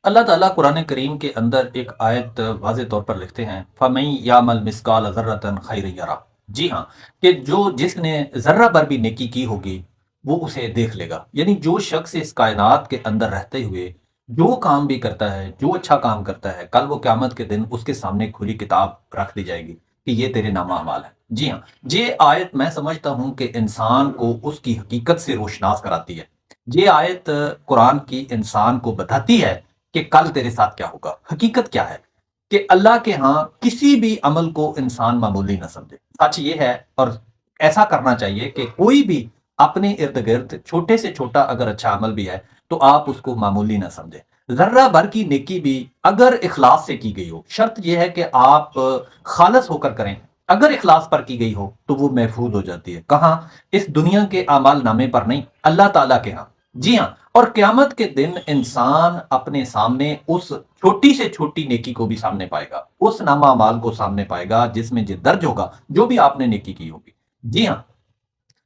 اللہ تعالیٰ قرآن کریم کے اندر ایک آیت واضح طور پر لکھتے ہیں فَمَن يَعْمَلْ مِثْقَالَ ذَرَّةٍ خَيْرًا يَرَهُ۔ جی ہاں، کہ جس نے ذرہ بھر بھی نیکی کی ہوگی وہ اسے دیکھ لے گا، یعنی جو شخص اس کائنات کے اندر رہتے ہوئے جو کام بھی کرتا ہے، جو اچھا کام کرتا ہے، کل وہ قیامت کے دن اس کے سامنے کھلی کتاب رکھ دی جائے گی کہ یہ تیرے نامہ اعمال ہے۔ جی ہاں، یہ آیت میں سمجھتا ہوں کہ انسان کو اس کی حقیقت سے روشناس کراتی ہے۔ یہ آیت قرآن کی انسان کو بتاتی ہے کہ کل تیرے ساتھ کیا ہوگا۔ حقیقت کیا ہے کہ اللہ کے ہاں کسی بھی عمل کو انسان معمولی نہ سمجھے۔ سچ یہ ہے، اور ایسا کرنا چاہیے کہ کوئی بھی اپنے ارد گرد چھوٹے سے چھوٹا اگر اچھا عمل بھی ہے تو آپ اس کو معمولی نہ سمجھیں۔ ذرہ بھر کی نیکی بھی اگر اخلاص سے کی گئی ہو، شرط یہ ہے کہ آپ خالص ہو کر کریں، اگر اخلاص پر کی گئی ہو تو وہ محفوظ ہو جاتی ہے۔ کہاں؟ اس دنیا کے اعمال نامے پر نہیں، اللہ تعالیٰ کے ہاں۔ جی ہاں، اور قیامت کے دن انسان اپنے سامنے اس چھوٹی سے چھوٹی نیکی کو بھی سامنے پائے گا، اس نامہ اعمال کو سامنے پائے گا جس میں یہ درج ہوگا جو بھی آپ نے نیکی کی ہوگی۔ جی ہاں،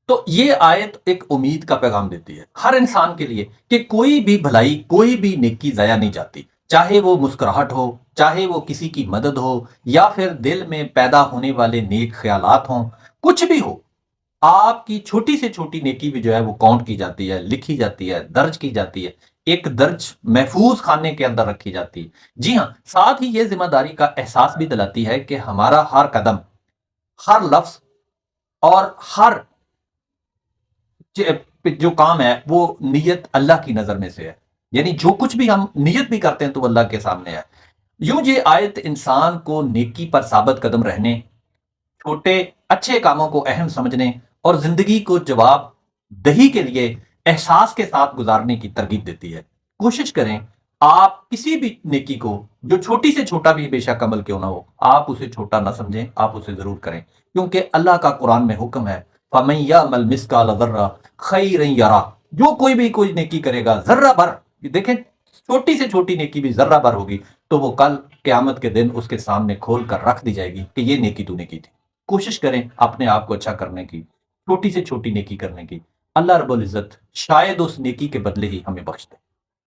تو یہ آیت ایک امید کا پیغام دیتی ہے ہر انسان کے لیے کہ کوئی بھی بھلائی، کوئی بھی نیکی ضائع نہیں جاتی، چاہے وہ مسکراہٹ ہو، چاہے وہ کسی کی مدد ہو، یا پھر دل میں پیدا ہونے والے نیک خیالات ہوں، کچھ بھی ہو، آپ کی چھوٹی سے چھوٹی نیکی بھی جو ہے وہ کاؤنٹ کی جاتی ہے، لکھی جاتی ہے، درج کی جاتی ہے، ایک درج محفوظ خانے کے اندر رکھی جاتی ہے۔ جی ہاں، ساتھ ہی یہ ذمہ داری کا احساس بھی دلاتی ہے کہ ہمارا ہر قدم، ہر لفظ اور ہر جو کام ہے وہ نیت اللہ کی نظر میں سے ہے، یعنی جو کچھ بھی ہم نیت بھی کرتے ہیں تو وہ اللہ کے سامنے ہے۔ یوں یہ آیت انسان کو نیکی پر ثابت قدم رہنے، چھوٹے اچھے کاموں کو اہم سمجھنے اور زندگی کو جواب دہی کے لیے احساس کے ساتھ گزارنے کی ترغیب دیتی ہے۔ کوشش کریں آپ کسی بھی نیکی کو، جو چھوٹی سے چھوٹا بھی بے شک عمل کیوں نہ ہو، آپ اسے چھوٹا نہ سمجھیں، آپ اسے ضرور کریں، کیونکہ اللہ کا قرآن میں حکم ہے فَمَن يَعْمَلْ مِثْقَالَ ذَرَّةٍ خَيْرًا يَرَهُ۔ جو کوئی بھی کوئی نیکی کرے گا ذرہ بھر، دیکھیں چھوٹی سے چھوٹی نیکی بھی ذرہ بھر ہوگی تو وہ کل قیامت کے دن اس کے سامنے کھول کر رکھ دی جائے گی کہ یہ نیکی تو نے کی تھی۔ کوشش کریں اپنے آپ کو اچھا کرنے کی، چھوٹی سے چھوٹی نیکی کرنے کی۔ اللہ رب العزت شاید اس نیکی کے بدلے ہی ہمیں بخش دے۔